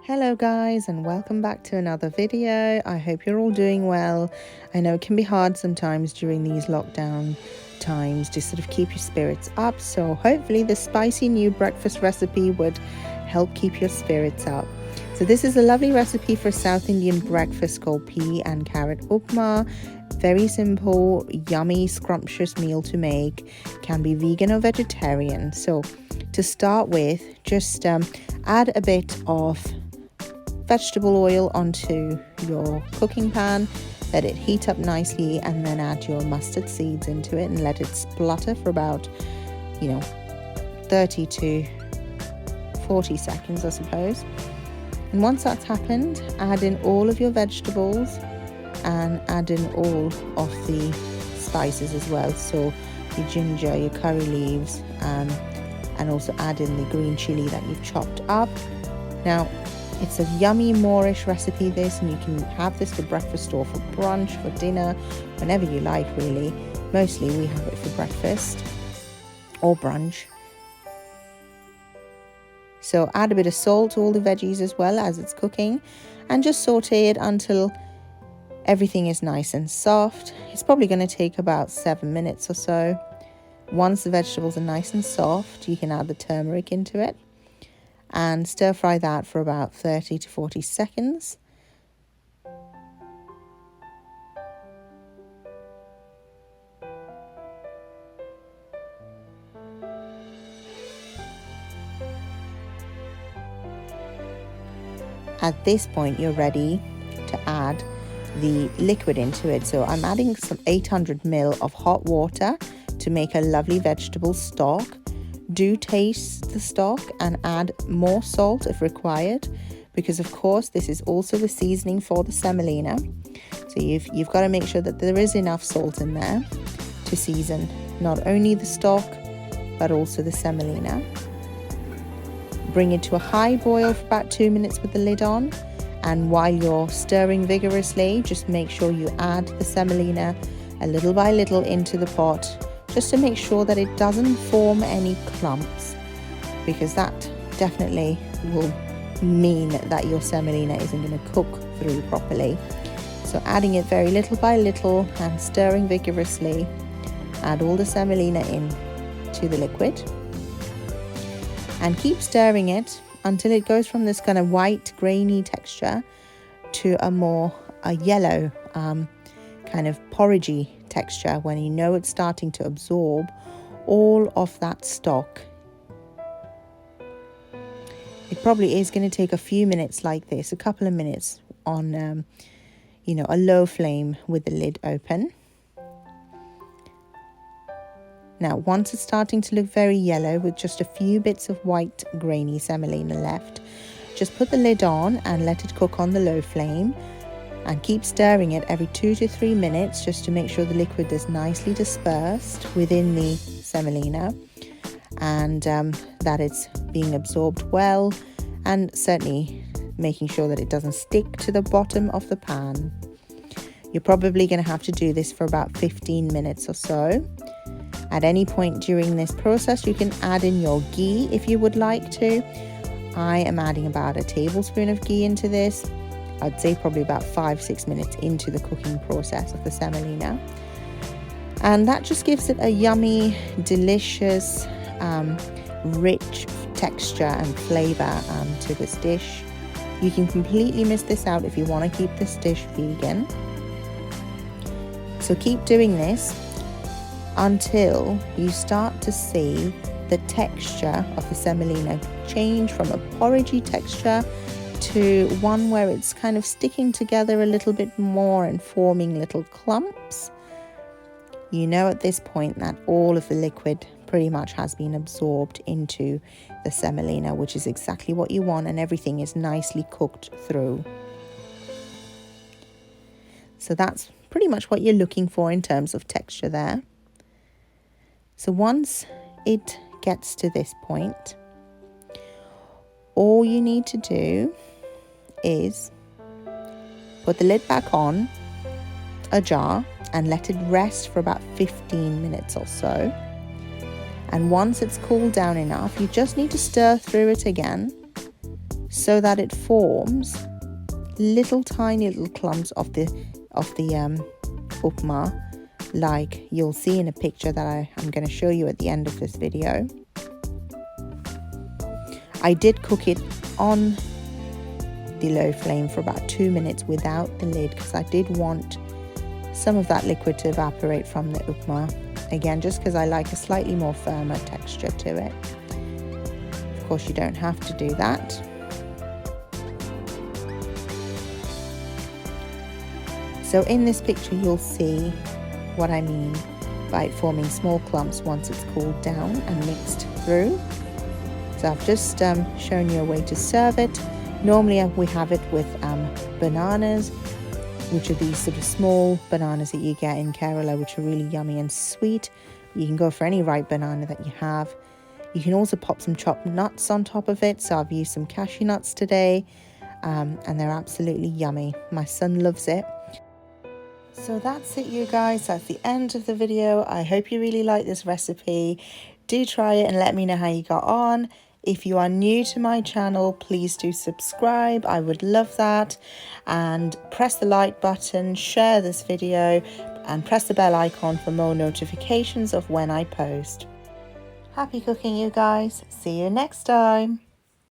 Hello guys, and welcome back to another video. I hope you're all doing well. I know it can be hard sometimes during these lockdown times to sort of keep your spirits up, so hopefully this spicy new breakfast recipe would help keep your spirits up. So this is a lovely recipe for a South Indian breakfast called pea and carrot upma. Very simple, yummy, scrumptious meal to make. Can be vegan or vegetarian. So to start with, just add a bit of vegetable oil onto your cooking pan, let it heat up nicely, and then add your mustard seeds into it and let it splutter for about 30 to 40 seconds, I suppose. And once that's happened, add in all of your vegetables and add in all of the spices as well, so your ginger, your curry leaves, and also add in the green chilli that you've chopped up. Now, it's a yummy Moorish recipe this, and you can have this for breakfast or for brunch, for dinner, whenever you like really. Mostly we have it for breakfast or brunch. So add a bit of salt to all the veggies as well as it's cooking, and just saute it until everything is nice and soft. It's probably going to take about 7 minutes or so. Once the vegetables are nice and soft, you can add the turmeric into it and stir fry that for about 30 to 40 seconds. At this point, you're ready to add the liquid into it. So I'm adding some 800 ml of hot water to make a lovely vegetable stock. Do taste the stock and add more salt if required, because of course this is also the seasoning for the semolina. So you've got to make sure that there is enough salt in there to season not only the stock but also the semolina. Bring it to a high boil for about 2 minutes with the lid on, and while you're stirring vigorously, just make sure you add the semolina a little by little into the pot, just to make sure that it doesn't form any clumps, because that definitely will mean that your semolina isn't going to cook through properly. So adding it very little by little and stirring vigorously, add all the semolina in to the liquid and keep stirring it until it goes from this kind of white grainy texture to a yellow kind of porridgey texture, when you know it's starting to absorb all of that stock. It probably is going to take a few minutes like this, a couple of minutes on a low flame with the lid open. Now, once it's starting to look very yellow with just a few bits of white grainy semolina left, just put the lid on and let it cook on the low flame, and keep stirring it every 2 to 3 minutes just to make sure the liquid is nicely dispersed within the semolina, and that it's being absorbed well, and certainly making sure that it doesn't stick to the bottom of the pan. You're probably going to have to do this for about 15 minutes or so. At any point during this process, you can add in your ghee if you would like to. I am adding about a tablespoon of ghee into this. I'd say probably about 5-6 minutes into the cooking process of the semolina. And that just gives it a yummy, delicious, rich texture and flavour to this dish. You can completely miss this out if you want to keep this dish vegan. So keep doing this until you start to see the texture of the semolina change from a porridgey texture to one where it's kind of sticking together a little bit more and forming little clumps. You know at this point that all of the liquid pretty much has been absorbed into the semolina, which is exactly what you want, and everything is nicely cooked through. So that's pretty much what you're looking for in terms of texture there. So once it gets to this point, all you need to do is put the lid back on a jar and let it rest for about 15 minutes or so. And once it's cooled down enough, you just need to stir through it again so that it forms little tiny little clumps of the upma, like you'll see in a picture that I'm going to show you at the end of this video. I did cook it on the low flame for about 2 minutes without the lid, because I did want some of that liquid to evaporate from the upma. Again, just because I like a slightly more firmer texture to it. Of course, you don't have to do that. So in this picture, you'll see what I mean by it forming small clumps once it's cooled down and mixed through. So I've just shown you a way to serve it. Normally we have it with bananas, which are these sort of small bananas that you get in Kerala, which are really yummy and sweet. You can go for any ripe banana that you have. You can also pop some chopped nuts on top of it. So I've used some cashew nuts today, and they're absolutely yummy. My son loves it. So that's it, you guys. That's the end of the video. I hope you really like this recipe. Do try it and let me know how you got on. If you are new to my channel, please do subscribe. I would love that. And press the like button, share this video, and press the bell icon for more notifications of when I post. Happy cooking, you guys. See you next time.